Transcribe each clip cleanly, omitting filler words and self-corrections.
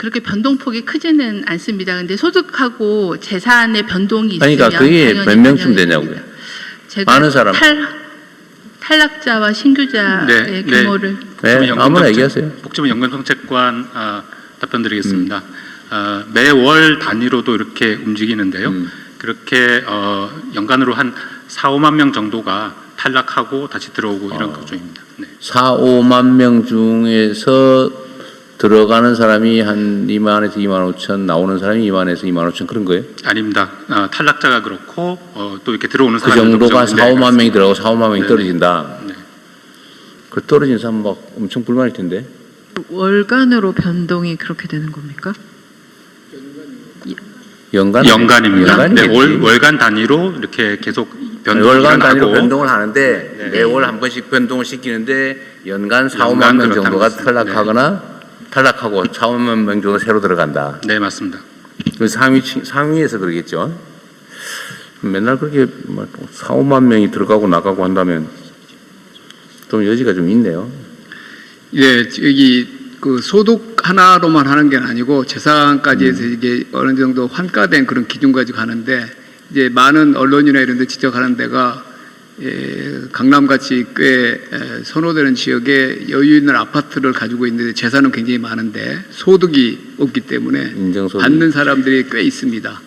그렇게 변동폭이 크지는 않습니다. 근데 소득하고 재산의 변동이 있으면 그러니까 그게 몇 명쯤 되냐고요? 제가 많은 사람. 탈락자와 신규자의 규모를 네, 아무나 얘기하세요. 복지부 연금정책관 답변드리겠습니다. 매월 단위로도 이렇게 움직이는데요. 그렇게 연간으로 한 4, 5만 명 정도가 탈락하고 다시 들어오고 이런 구조입니다. 네. 4, 5만 명 중에서 들어가는 사람이 한 2만에서 2만 5천, 나오는 사람이 2만에서 2만 5천 그런 거예요? 아닙니다. 탈락자가 그렇고 또 이렇게 들어오는 그 사람들도 정도가 4, 5만 명이 들어가고 4, 5만 명이 네. 떨어진다. 네. 그 떨어진 사람 막 엄청 불만일 텐데. 월간으로 변동이 그렇게 되는 겁니까? 연간입니다. 네, 연간이겠지. 월간 단위로 이렇게 계속 변동이 월간 단위로 일어나고 변동을 하는데 네. 매월 한 번씩 변동을 시키는데 연간 4, 5만 연간 명 정도가 그렇다는 탈락하거나 탈락하고 4, 5만 명 정도 새로 들어간다. 네, 맞습니다. 그 상위에서 그러겠죠. 맨날 그렇게 4, 5만 명이 들어가고 나가고 한다면 좀 여지가 좀 있네요. 예, 여기 그 소득 하나로만 하는 게 아니고 재산까지 해서 이게 어느 정도 환가된 그런 기준 가지고 하는데 이제 많은 언론이나 이런 데 지적하는 데가 강남같이 꽤 선호되는 지역에 여유 있는 아파트를 가지고 있는데 재산은 굉장히 많은데 소득이 없기 때문에 인정소득. 받는 사람들이 꽤 있습니다.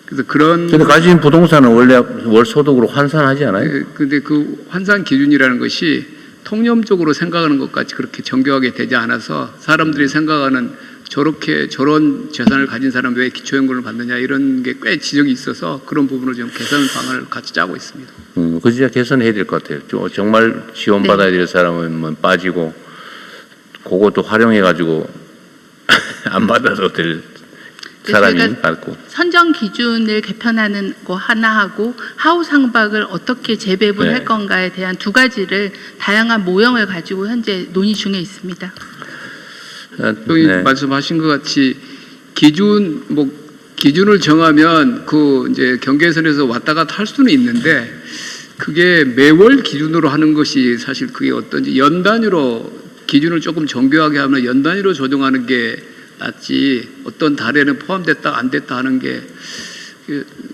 그래서 그런 근데 가진 부동산은 원래 월 소득으로 환산하지 않아요? 근데 그 환산 기준이라는 것이 통념적으로 생각하는 것 같이 그렇게 정교하게 되지 않아서 사람들이 생각하는 저런 재산을 가진 사람 왜 기초연금을 받느냐 이런 게 꽤 지적이 있어서 그런 부분을 좀 개선 방안을 같이 짜고 있습니다. 그 진짜 개선해야 될 것 같아요. 정말 지원받아야 될 사람은 뭐 빠지고 그것도 활용해가지고 안 받아도 될 사람이 받고. 선정 기준을 개편하는 거 하나 하고 하우 상박을 어떻게 재배분할 네. 건가에 대한 두 가지를 다양한 모형을 가지고 현재 논의 중에 있습니다. 여기 네. 말씀하신 것 같이 기준을 정하면 그 이제 경계선에서 왔다 갔다 할 수는 있는데 그게 매월 기준으로 하는 것이 사실 그게 어떤지 연 단위로 기준을 조금 정교하게 하면 연 단위로 조정하는 게 낫지 어떤 달에는 포함됐다 안 됐다 하는 게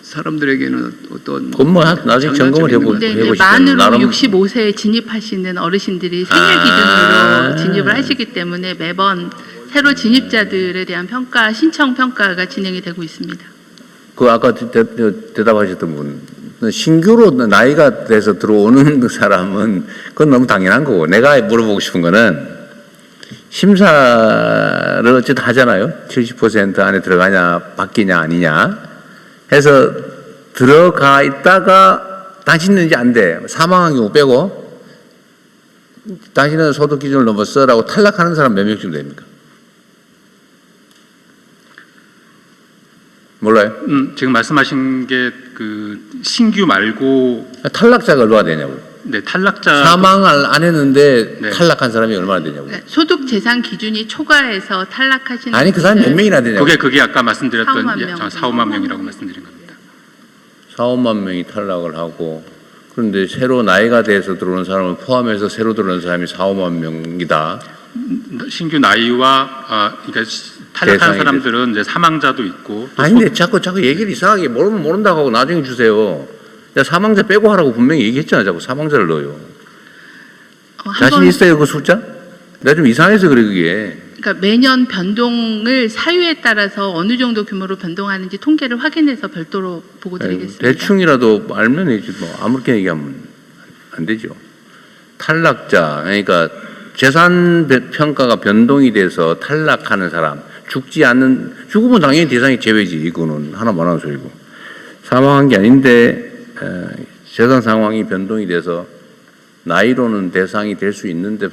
사람들에게는 어떤 그건 뭐 나중에 점검을 근데 이제 만으로 65세에 진입하시는 어르신들이 생일 기준으로 진입을 하시기 때문에 매번 새로 진입자들에 대한 평가, 신청 평가가 진행이 되고 있습니다. 그 아까 대답하셨던 분, 신규로 나이가 돼서 들어오는 사람은 그건 너무 당연한 거고, 내가 물어보고 싶은 거는 심사를 어쨌든 하잖아요. 70% 안에 들어가냐, 바뀌냐, 아니냐 해서 들어가 있다가 당신은 이제 안 돼. 사망한 경우 빼고 당신은 소득 기준을 넘었어라고 탈락하는 사람 몇 명쯤 됩니까? 몰라요? 지금 말씀하신 게 그 신규 말고 탈락자가 얼마나 되냐고요? 네, 탈락자 사망을 안 했는데 네. 탈락한 사람이 얼마나 되냐고요? 소득 재산 기준이 초과해서 탈락하시는 아니 그 사람이 몇 명이나 되냐고요? 그게 아까 말씀드렸던 4, 5만 명. 4, 5만 명이라고 말씀드린 겁니다. 4, 5만 명이 탈락을 하고 그런데 새로 나이가 돼서 들어오는 사람을 포함해서 새로 들어오는 사람이 4, 5만 명이다. 신규 나이와 그러니까 탈락한 사람들은 이제 사망자도 있고 또 아닌데 자꾸 얘기를 이상하게 모르면 모른다고 하고 나중에 주세요. 야, 사망자 빼고 하라고 분명히 얘기했잖아. 자꾸 사망자를 넣어요. 자신 있어요 그 숫자? 내가 좀 이상해서 그래 그게. 그러니까 매년 변동을 사유에 따라서 어느 정도 규모로 변동하는지 통계를 확인해서 별도로 보고 드리겠습니다. 대충이라도 알면 되지 뭐 아무렇게 얘기하면 안 되죠. 탈락자 그러니까 재산 평가가 변동이 돼서 탈락하는 사람 죽으면 당연히 대상이 제외지. 이거는 하나 말하는 소리고 사망한 게 아닌데 재산 상황이 변동이 돼서 나이로는 대상이 될 수 있는데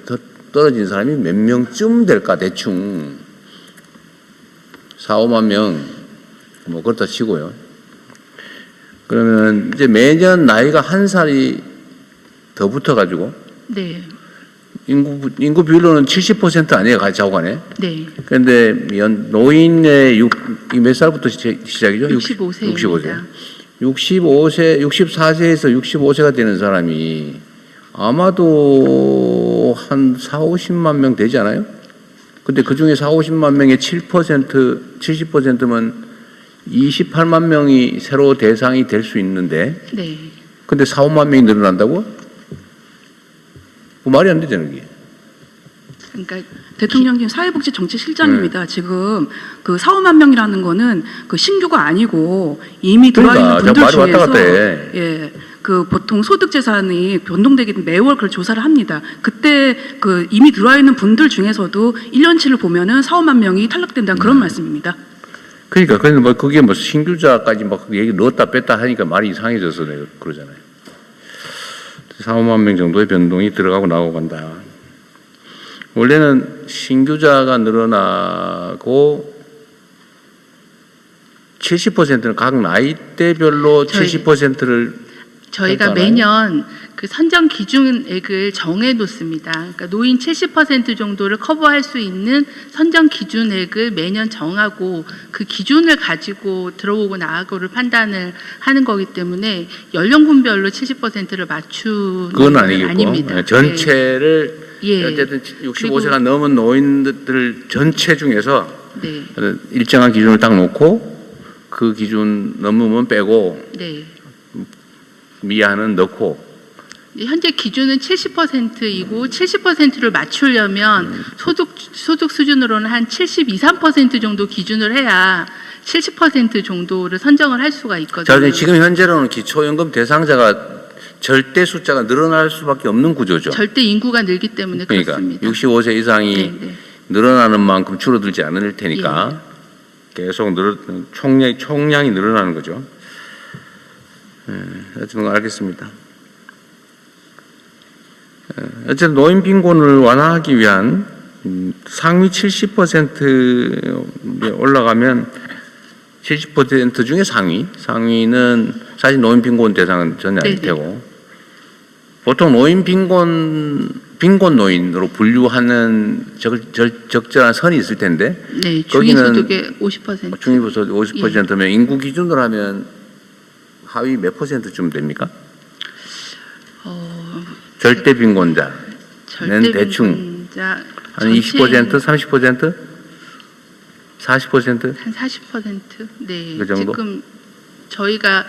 떨어진 사람이 몇 명쯤 될까 대충 4, 5만 명 뭐 그렇다 치고요. 그러면 이제 매년 나이가 한 살이 더 붙어가지고 네. 인구 비율로는 70% 아니에요 자오간에. 네. 그런데 노인의 몇 살부터 시작이죠? 65세입니다. 64세에서 65세가 되는 사람이 아마도 한 4, 50만 명 되지 않아요? 근데 그 중에 40~50만 명의 70%면 28만 명이 새로 대상이 될 수 있는데, 네. 근데 4~5만 명이 늘어난다고? 그 말이 안 되잖아요, 이게. 그러니까 대통령님 사회복지정책실장입니다. 지금 그 4~5만 명이라는 거는 그 신규가 아니고 이미 들어와 있는 그러니까, 분들 말이 왔다 중에서 갔다 해. 예. 그 보통 소득 재산이 변동되기 매월 그걸 조사를 합니다. 그때 그 이미 들어와 있는 분들 중에서도 1년치를 보면은 4~5만 명이 탈락된다는 그런 말씀입니다. 그러니까 근데 뭐 그게 뭐 신규자까지 막 얘기 넣었다 뺐다 하니까 말이 이상해져서 내가 그러잖아요. 4~5만 명 정도의 변동이 들어가고 나오고 간다. 원래는 신규자가 늘어나고 70%는 각 나이대별로 70%를 저희가 평가하나요? 매년 그 선정 기준액을 정해 놓습니다. 그러니까 노인 70% 정도를 커버할 수 있는 선정 기준액을 매년 정하고 그 기준을 가지고 들어오고 나가고를 판단을 하는 거기 때문에 연령군별로 70%를 맞추는 그건 건 아니겠고 아닙니다. 전체를 예. 어쨌든 65세가 넘은 노인들 전체 중에서 네. 일정한 기준을 딱 놓고 그 기준 넘으면 빼고 네. 미아는 넣고. 현재 기준은 70%이고 70%를 맞추려면 소득 수준으로는 한 72, 3% 정도 기준을 해야 70% 정도를 선정을 할 수가 있거든요. 자, 지금 현재로는 기초연금 대상자가 절대 숫자가 늘어날 수밖에 없는 구조죠. 절대 인구가 늘기 때문에 그러니까 그렇습니다. 65세 이상이 네, 네. 늘어나는 만큼 줄어들지 않을 테니까 계속 총량이 늘어나는 거죠. 어쨌든 알겠습니다. 어쨌든 노인 빈곤을 완화하기 위한 상위 70%에 올라가면 70% 중에 상위는 사실 노인 빈곤 대상은 전혀 아닐 네네. 테고 보통 노인 빈곤 노인으로 분류하는 적절한 선이 있을 텐데 네, 거기는 중위소득의 50%. 중위소득 50%면 인구 기준으로 하면 하위 몇 %쯤 됩니까? 절대 빈곤자는 절대 대충 빈곤자 한 20%, 30%, 40%? 한 40%. 네. 그 정도? 지금 저희가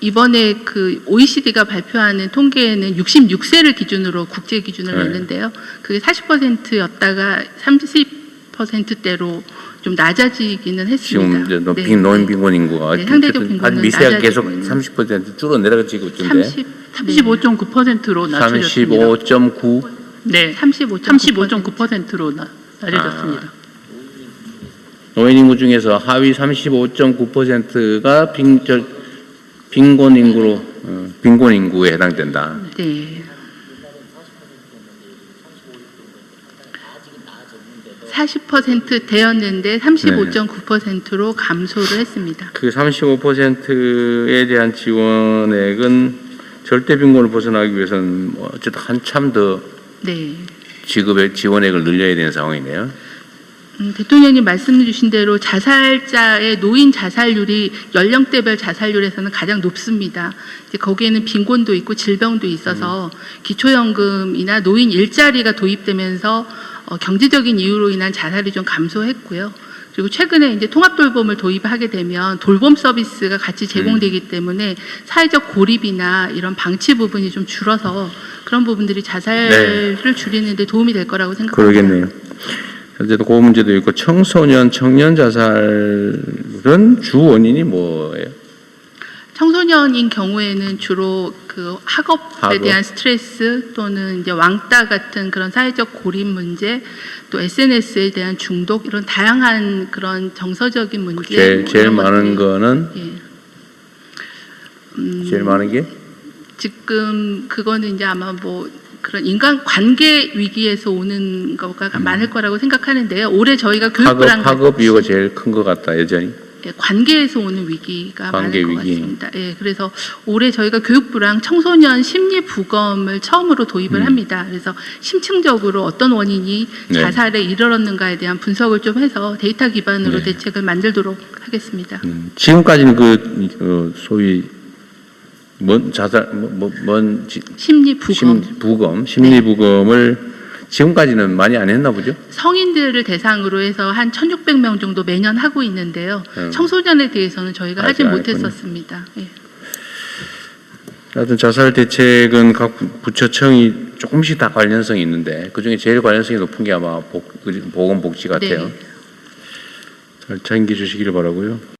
이번에 그 OECD가 발표하는 통계에는 66세를 기준으로 국제 기준을 네. 냈는데요. 그게 40%였다가 30%대로 좀 낮아지기는 했습니다. 지금 이제 네. 노인 빈곤 인구가 네, 상대적 아주 빈곤은 미세하게 계속 낮아지고 30% 줄어 내려가지고 있던데 35.9%로 낮춰졌습니다. 35.9 네, 35.9%로 낮아졌습니다. 노인 인구 중에서 하위 35.9%가 빈곤 인구에 해당된다. 네. 40% 되었는데 35.9%로 감소를 했습니다. 그 35%에 대한 지원액은 절대 빈곤을 벗어나기 위해서는 뭐 어쨌든 한참 더 네. 지급의 지원액을 늘려야 되는 상황이네요. 대통령님 말씀 주신 대로 자살자의 노인 자살률이 연령대별 자살률에서는 가장 높습니다. 이제 거기에는 빈곤도 있고 질병도 있어서 기초연금이나 노인 일자리가 도입되면서 경제적인 이유로 인한 자살이 좀 감소했고요. 그리고 최근에 이제 통합돌봄을 도입하게 되면 돌봄 서비스가 같이 제공되기 때문에 사회적 고립이나 이런 방치 부분이 좀 줄어서 그런 부분들이 자살을 줄이는 데 도움이 될 거라고 생각합니다. 그러겠네요. 어쨌든 그 문제도 있고 청소년 자살은 주 원인이 뭐예요? 청소년인 경우에는 주로 그 학업에 대한 스트레스 또는 이제 왕따 같은 그런 사회적 고립 문제, 또 SNS에 대한 중독 이런 다양한 그런 정서적인 문제. 제일 많은 거는 예. 제일 많은 게 지금 그거는 이제 아마 뭐 그런 인간 관계 위기에서 오는 거가 많을 거라고 생각하는데요. 올해 저희가 교육부랑 학업 이유가 제일 큰 것 같다 여전히. 예, 관계에서 오는 위기가 관계 많을 것 위기. 같습니다. 예, 그래서 올해 저희가 교육부랑 청소년 심리 부검을 처음으로 도입을 합니다. 그래서 심층적으로 어떤 원인이 네. 자살에 이르렀는가에 대한 분석을 좀 해서 데이터 기반으로 네. 대책을 만들도록 하겠습니다. 지금까지는 그 소위 뭔 자살 심리 부검. 심리 부검을 지금까지는 많이 안 했나 보죠? 성인들을 대상으로 해서 한 1,600명 정도 매년 하고 있는데요. 청소년에 대해서는 저희가 아직 하지 안 했군요. 못했었습니다. 예. 하여튼 자살 대책은 각 부처청이 조금씩 다 관련성이 있는데 그중에 제일 관련성이 높은 게 아마 보건복지 같아요. 네. 잘 챙겨 주시기를 바라고요.